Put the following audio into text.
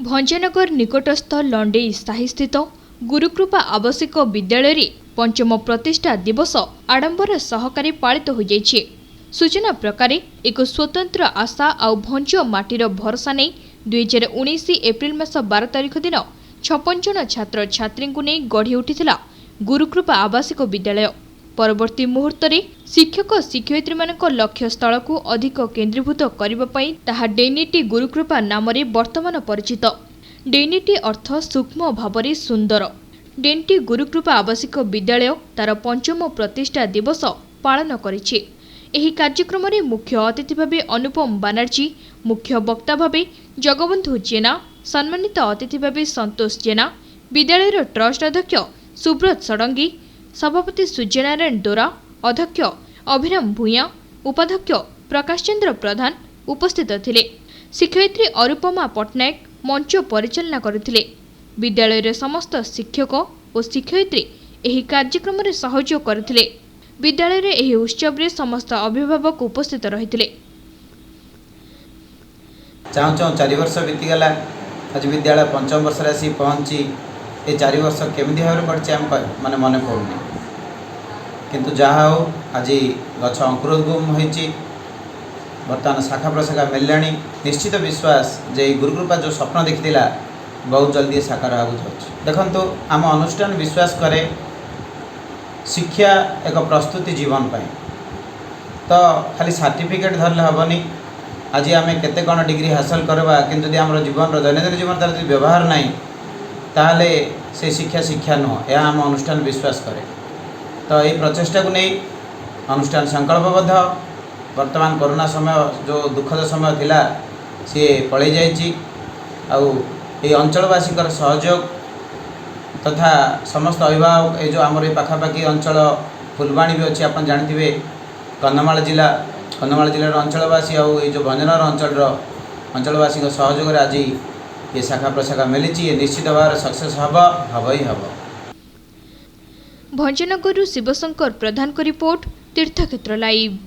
भंजनगर निकटस्थ लंडेई साही स्थित गुरुकृपा आवासिक विद्यालय रे पंचम प्रतिष्ठा दिवस आडंबर सहकारे पालित हो जाइछे। सूचना प्रकार एक स्वतंत्र आशा आउ भंज माटीर भरसा नहीं 2019 एप्रिल मास 12 तारिख दिन 56 जन छात्र छात्री को नहीं गढ़ी उठिथिला गुरुकृपा आवासिक विद्यालय। परवर्ती मुहूर्त में शिक्षक शिक्षयित्री मानक लक्ष्य स्थल को अधिक केन्द्रीभूत करने पई ताहा डेनिटी गुरुकृपा नाम रे वर्तमान परिचित। डेनिटी अर्थ सूक्ष्म भावरे सुंदर। डेनिटी गुरुकृपा आवासिक विद्यालय तार पंचम प्रतिष्ठा दिवस पालन करिछि। एही कार्यक्रम में मुख्य अतिथि भावे अनुपम बानर्जी, मुख्य वक्ता भावे जगबंधु जेना, सम्मानित अतिथि भावे संतोष जेना, विद्यालय ट्रस्ट अध्यक्ष सुब्रत षडंगी, सभापति सूर्यनारायण दोरा, अध्यक्ष अभिराम भूया, उपाध्यक्ष प्रकाश चंद्र प्रधान उपस्थित थिले। शिक्षयित्री अरूपमा पट्टनायक मंच परिचालना करथिले। विद्यालय समस्त शिक्षक और शिक्षयित्री एही कार्यक्रम में सहयोग करथिले। विद्यालय रे एही उत्सव रे समस्त अभिभावक उपस्थित रहिथिले। चाहूँ 4 वर्ष बीतीगला आज विद्यालय पंचम वर्ष आसी पहुँची। ये 4 वर्ष केमी भाव में पड़ी आम मैंने मन पड़ूनी किंतु जहा हो आज गछ अंकुरोद्गम होती बर्तमान शाखा प्रशाखा मिलला। निश्चित विश्वास जे गुरुकृपा जो स्वप्न देखी बहुत जल्दी साकार आगे जाऊँ। देखो आम अनुष्ठान विश्वास करे शिक्षा एक प्रस्तुति जीवन पाई तो खाली सर्टिफिकेट धरले हेनी। आज आम केते कौन डिग्री हासिल करवा किंतु यदि आम जीवन दैनंदिन जीवन तार व्यवहार नहीं ताहले से शिक्षा नुह। यह आम अनुष्ठान विश्वास करे तो ये प्रचेषा को नहीं अनुष्ठान संकल्पबद्ध। वर्तमान कोरोना समय जो दुखद समय थिला सी पलि जाइए ये अंचलवासी सहयोग तथा समस्त अभिभावक ये जो आमर ये पाखापाखि अंचल फुलबाणी भी अच्छी आप जानते कंधमाल जिलार अंचलवासी आउ ये जो भंजनगर अंचलवासी सहयोग आज ये शाखा प्रशाखा मिली। ये निश्चित भाव सक्सेस हम ही हम। भंजनगर शिवशंकर प्रधान को रिपोर्ट तीर्थक्षेत्र लाइव।